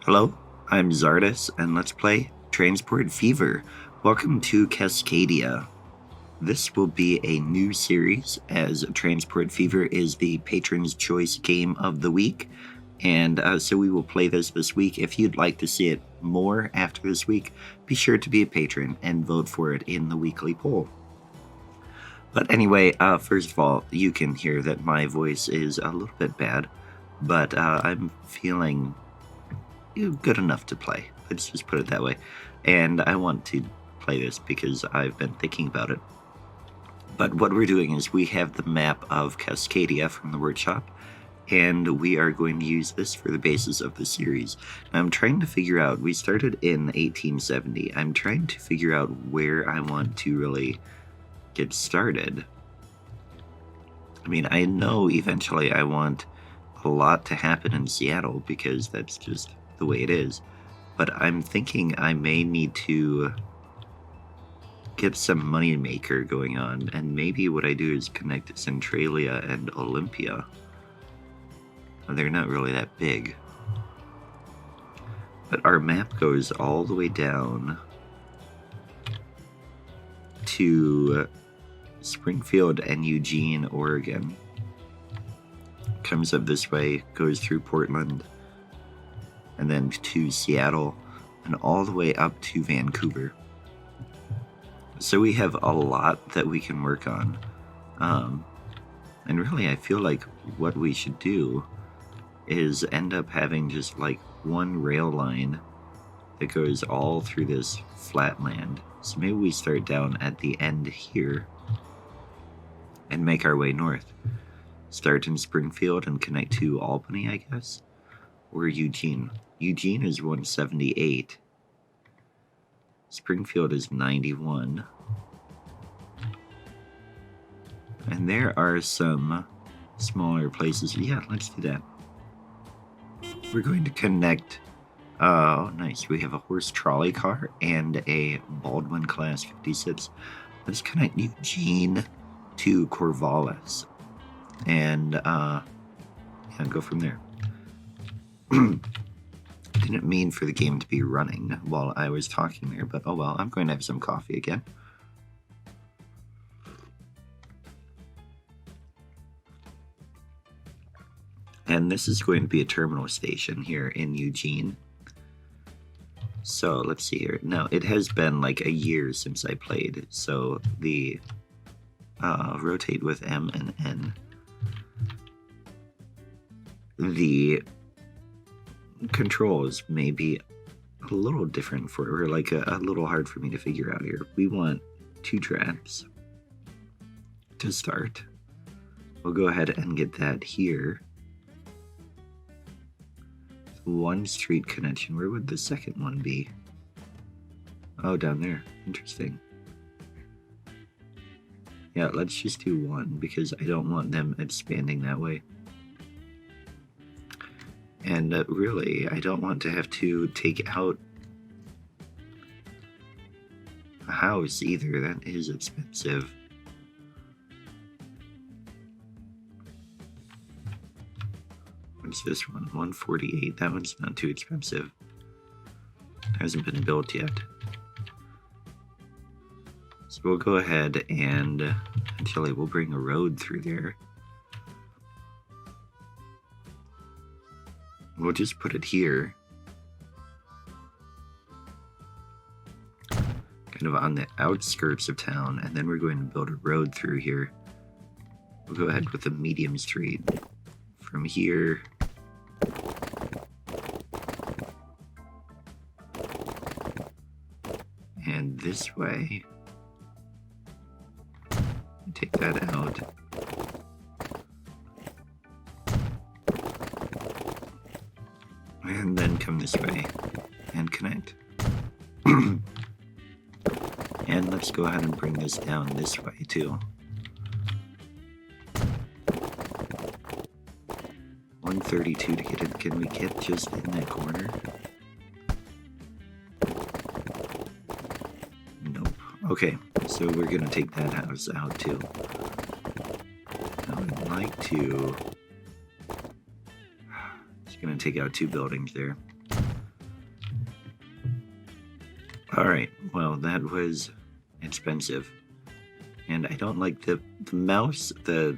Hello, I'm Zardus, and let's play Transport Fever. Welcome to Cascadia. This will be a new series, as Transport Fever is the Patron's Choice Game of the Week, and so we will play this week. If you'd like to see it more after this week, be sure to be a patron and vote for it in the weekly poll. But anyway, first of all, you can hear that my voice is a little bit bad, but I'm feeling good enough to play. Let's just put it that way. And I want to play this because I've been thinking about it. But what we're doing is we have the map of Cascadia from the workshop, and we are going to use this for the basis of the series. I'm trying to figure out, we started in 1870. I'm trying to figure out where I want to really get started. I mean, I know eventually I want a lot to happen in Seattle because that's just the way it is, but I'm thinking I may need to get some money maker going on, and maybe what I do is connect Centralia and Olympia. They're not really that big, but our map goes all the way down to Springfield and Eugene, Oregon. Comes up this way, goes through Portland, and then to Seattle, and all the way up to Vancouver. So we have a lot that we can work on. And really, I feel like what we should do is end up having just like one rail line that goes all through this flat land. So maybe we start down at the end here and make our way north. Start in Springfield and connect to Albany, I guess, or Eugene. Eugene is 178. Springfield is 91. And there are some smaller places. Yeah, let's do that. We're going to connect. Oh, nice. We have a horse trolley car and a Baldwin Class 56. Let's connect Eugene to Corvallis. And go from there. Didn't mean for the game to be running while I was talking there, but oh well, I'm going to have some coffee again. And this is going to be a terminal station here in Eugene. So let's see here. Now, it has been like a year since I played, so the rotate with M and N. The controls may be a little different or like a little hard for me to figure out here. We want 2 traps to start. We'll go ahead and get that here. 1 street connection. Where would the second one be? Oh, down there. Interesting. Yeah, let's just do 1 because I don't want them expanding that way. And really, I don't want to have to take out a house either. That is expensive. What's this one? 148. That one's not too expensive. Hasn't been built yet. So we'll go ahead and actually we'll bring a road through there. We'll just put it here. Kind of on the outskirts of town, and then we're going to build a road through here. We'll go ahead with a medium street. From here. And this way. Take that out. And then come this way and connect. And let's go ahead and bring this down this way too. 132 to get it. Can we get just in that corner? Nope. Okay, so we're gonna take that house out too. I would like to... It's gonna take out 2 buildings there. Alright, well, that was expensive. And I don't like the mouse, the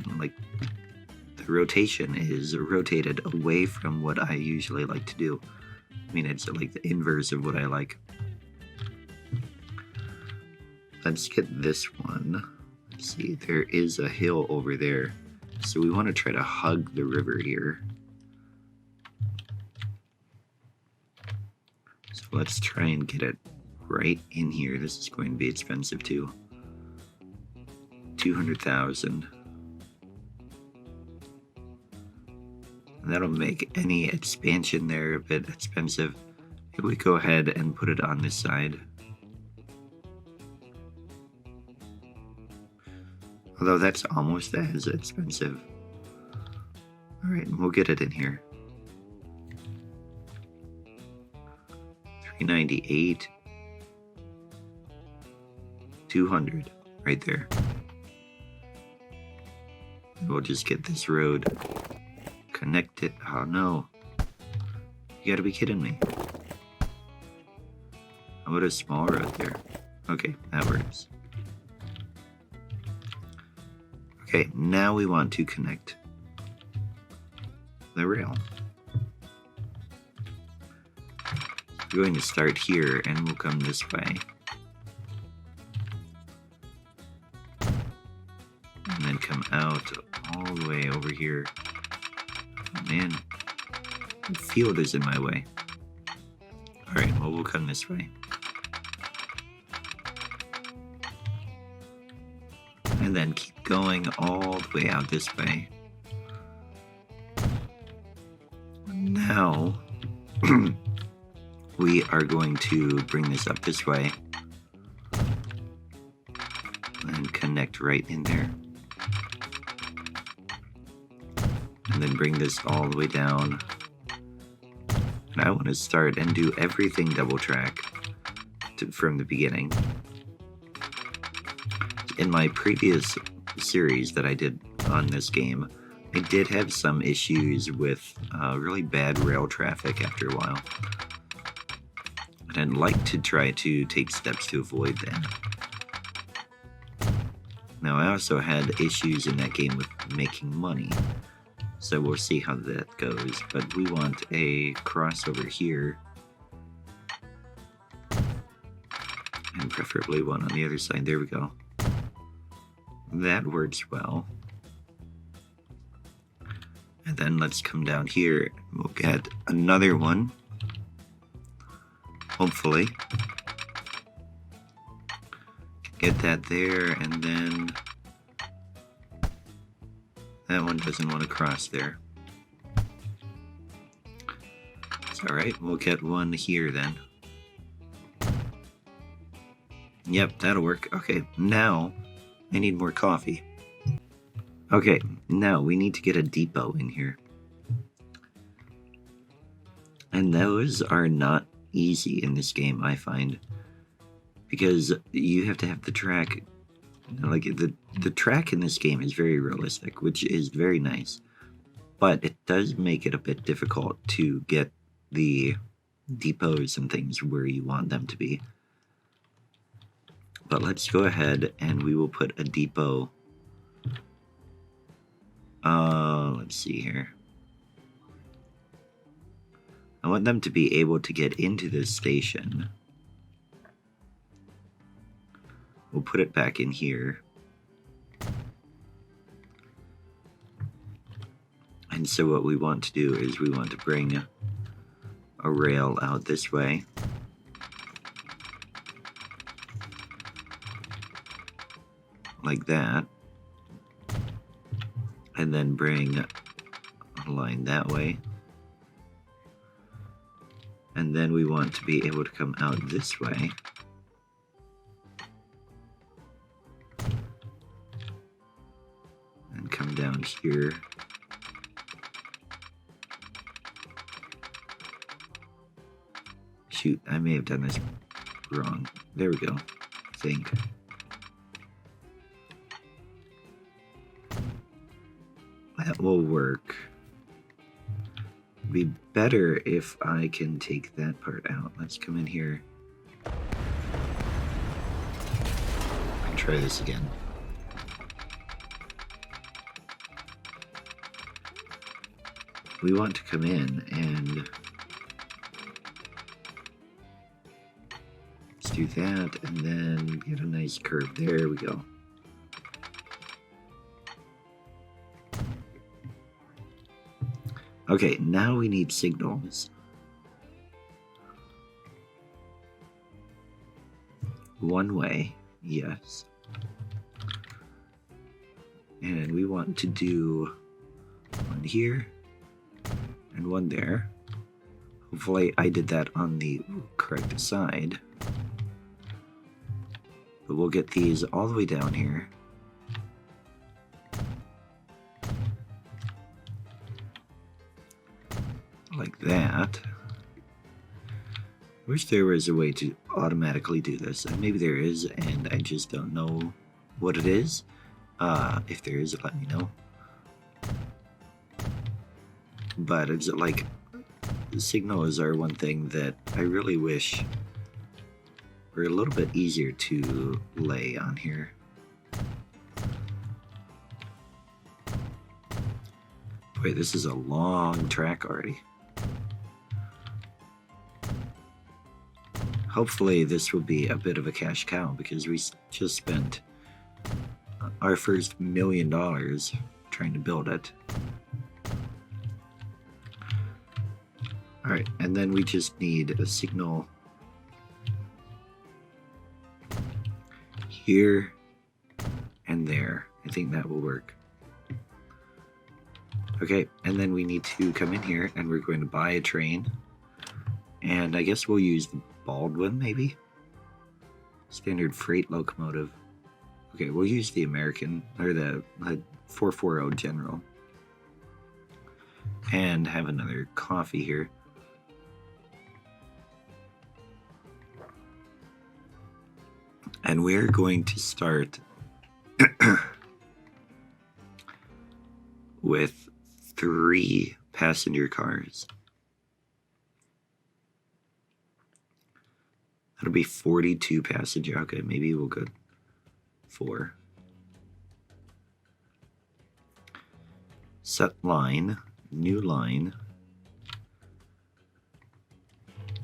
rotation is rotated away from what I usually like to do. I mean, it's like the inverse of what I like. Let's get this one. Let's see, there is a hill over there. So we want to try to hug the river here. So let's try and get it right in here. This is going to be expensive too. 200,000. That'll make any expansion there a bit expensive. If we go ahead and put it on this side. Although that's almost as expensive. Alright, we'll get it in here. 398. 200. Right there. We'll just get this road. Connect it. Oh no. You gotta be kidding me. How about a small road there? Okay, that works. Okay, now we want to connect the rail. We're going to start here and we'll come this way. And then come out all the way over here. Oh, man, the field is in my way. Alright, well, we'll come this way. And then keep going all the way out this way. Now, we are going to bring this up this way. And connect right in there. And then bring this all the way down. And I want to start and do everything double track from the beginning. In my previous series that I did on this game, I did have some issues with really bad rail traffic after a while. And I'd like to try to take steps to avoid that. Now, I also had issues in that game with making money. So we'll see how that goes. But we want a crossover here. And preferably one on the other side. There we go. That works well. And then let's come down here. We'll get another one. Hopefully. Get that there, and then that one doesn't want to cross there. It's alright, we'll get one here then. Yep, that'll work. Okay, now I need more coffee. Okay, now we need to get a depot in here. And those are not easy in this game, I find. Because you have to have the track, like the track in this game is very realistic, which is very nice. But it does make it a bit difficult to get the depots and things where you want them to be. But let's go ahead and we will put a depot. Let's see here. I want them to be able to get into this station. We'll put it back in here. And so what we want to do is we want to bring a rail out this way. Like that. And then bring a line that way. And then we want to be able to come out this way. And come down here. Shoot, I may have done this wrong. There we go, I think. That will work. Be better if I can take that part out. Let's come in here. try this again. We want to come in and let's do that, and then get a nice curve. There we go. Okay, now we need signals. One way, yes. And we want to do one here and one there. Hopefully I did that on the correct side. But we'll get these all the way down here. Like that. Wish there was a way to automatically do this, and maybe there is, and I just don't know what it is. If there is, let me know. But it's like, signals are one thing that I really wish were a little bit easier to lay on here. Wait, this is a long track already. Hopefully this will be a bit of a cash cow, because we just spent our first $1 million trying to build it. Alright, and then we just need a signal here and there. I think that will work. Okay, and then we need to come in here and we're going to buy a train. And I guess we'll use the Baldwin, maybe? Standard freight locomotive. Okay, we'll use the American, or the 440 General. And have another coffee here. And we're going to start with 3 passenger cars. That'll be 42 passenger. Okay, maybe we'll go 4. Set line, new line.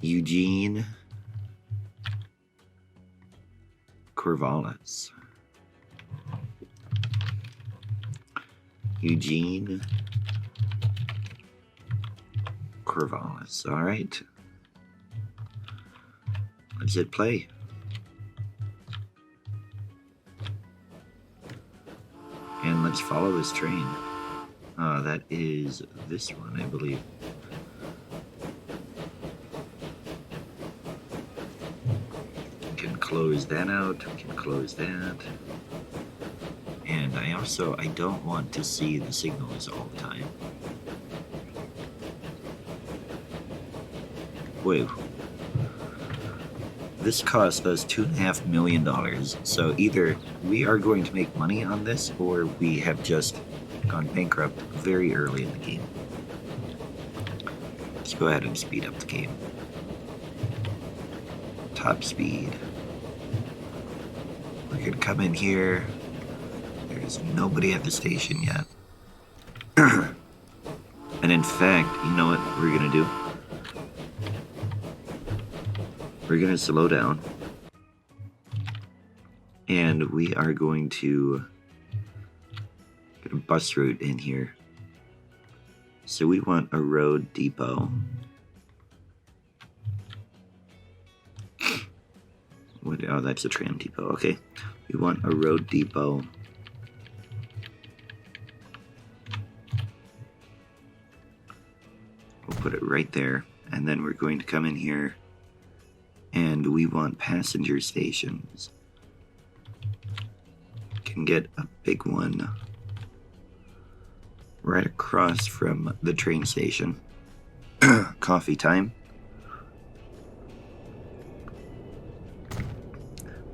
Eugene Corvallis. Eugene Corvallis. All right. Let's hit play. And let's follow this train. That is this one, I believe. We can close that out. We can close that. And I don't want to see the signals all the time. Whoa. This cost us $2.5 million, so either we are going to make money on this, or we have just gone bankrupt very early in the game. Let's go ahead and speed up the game. Top speed. We're going to come in here. There's nobody at the station yet. And in fact, you know what we're going to do? We're going to slow down, and we are going to get a bus route in here. So we want a road depot. Oh, that's a tram depot. Okay. We want a road depot. We'll put it right there, and then we're going to come in here. And we want passenger stations. Can get a big one right across from the train station. Coffee time.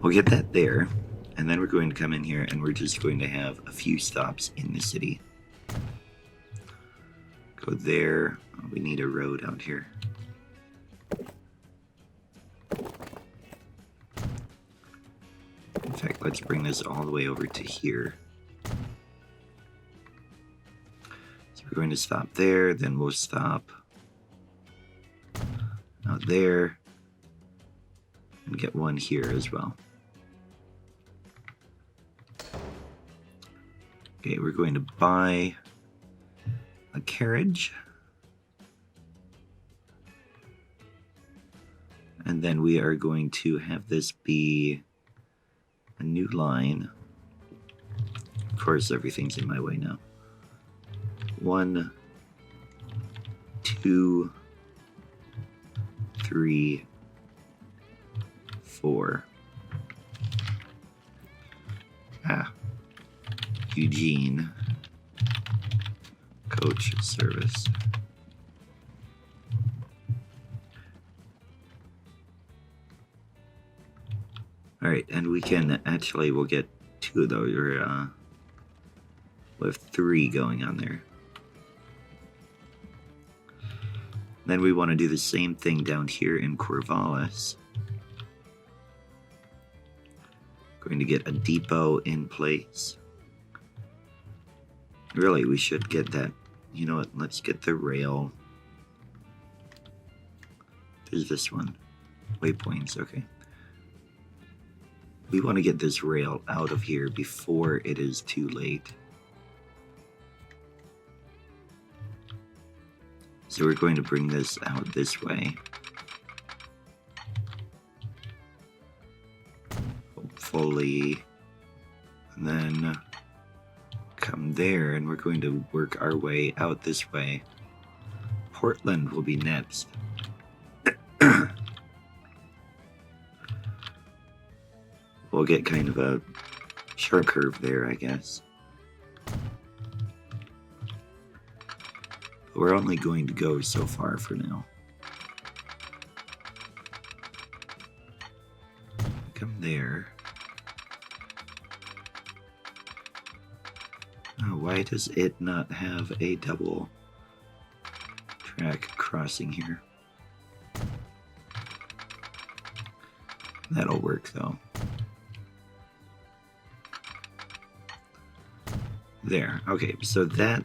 We'll get that there, and then we're going to come in here and we're just going to have a few stops in the city. Go there. Oh, we need a road out here. In fact, let's bring this all the way over to here. So we're going to stop there, then we'll stop out there and get one here as well. Okay, we're going to buy a carriage. And then we are going to have this be a new line. Of course, everything's in my way now. 1, 2, 3, 4. Eugene. Coach service. Alright, and we can actually, we'll get 2 of those, or we'll have 3 going on there. Then we want to do the same thing down here in Corvallis. Going to get a depot in place. Really, we should get that. You know what? Let's get the rail. There's this one. Waypoints, okay. We want to get this rail out of here before it is too late. So we're going to bring this out this way. Hopefully. And then come there, and we're going to work our way out this way. Portland will be next. We'll get kind of a sharp curve there, I guess. But we're only going to go so far for now. Come there. Oh, why does it not have a double track crossing here? That'll work though. There. Okay, so that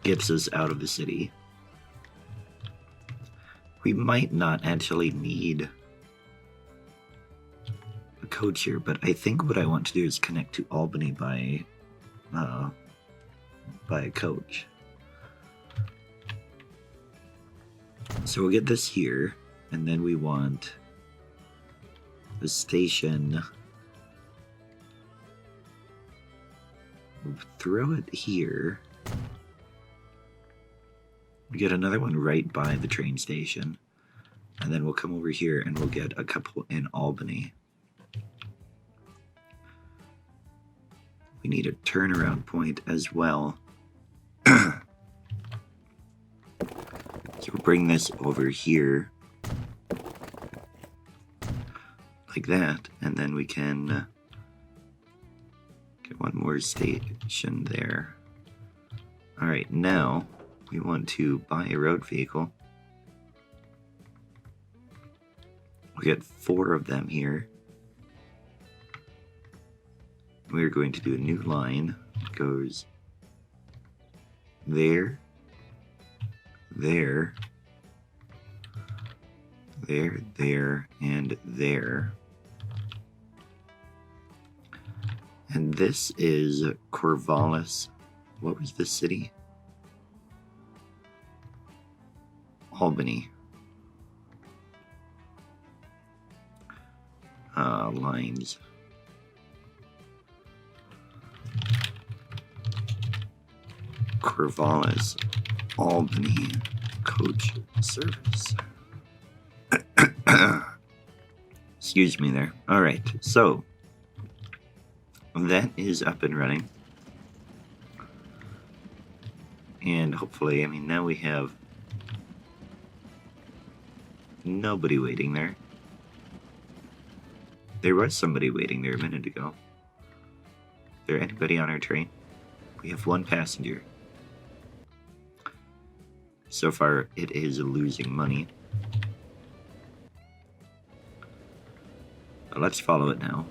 gets us out of the city. We might not actually need a coach here, but I think what I want to do is connect to Albany by a coach. So we'll get this here, and then we want the station. We'll throw it here. We get another one right by the train station, and then we'll come over here and we'll get a couple in Albany. We need a turnaround point as well. So we'll bring this over here like that, and then we can get one more station there. Alright, now we want to buy a road vehicle. We'll get 4 of them here. We're going to do a new line. It goes there, there, there, there, and there. And this is Corvallis. What was the city? Albany. Lines. Corvallis, Albany, coach service. Excuse me there. All right, so that is up and running. And hopefully, I mean, now we have nobody waiting there. There was somebody waiting there a minute ago. Is there anybody on our train? We have 1 passenger. So far, it is losing money. Let's follow it now.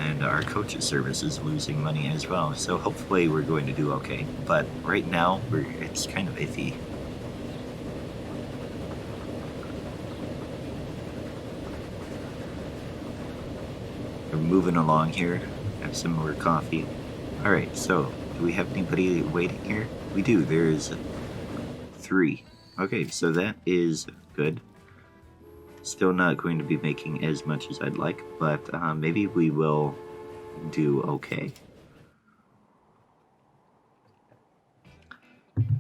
And our coach service is losing money as well, so hopefully we're going to do okay. But right now, it's kind of iffy. We're moving along here. Have some more coffee. Alright, so do we have anybody waiting here? We do. There's 3. Okay, so that is good. Still not going to be making as much as I'd like, but maybe we will do okay.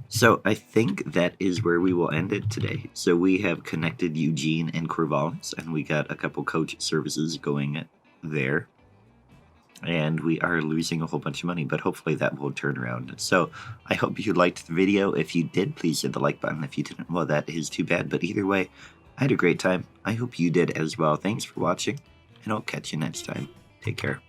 So I think that is where we will end it today. So we have connected Eugene and Corvallis, and we got a couple coach services going there. And we are losing a whole bunch of money, but hopefully that will turn around. So I hope you liked the video. If you did, please hit the like button. If you didn't, well, that is too bad. But either way, I had a great time. I hope you did as well. Thanks for watching, and I'll catch you next time. Take care.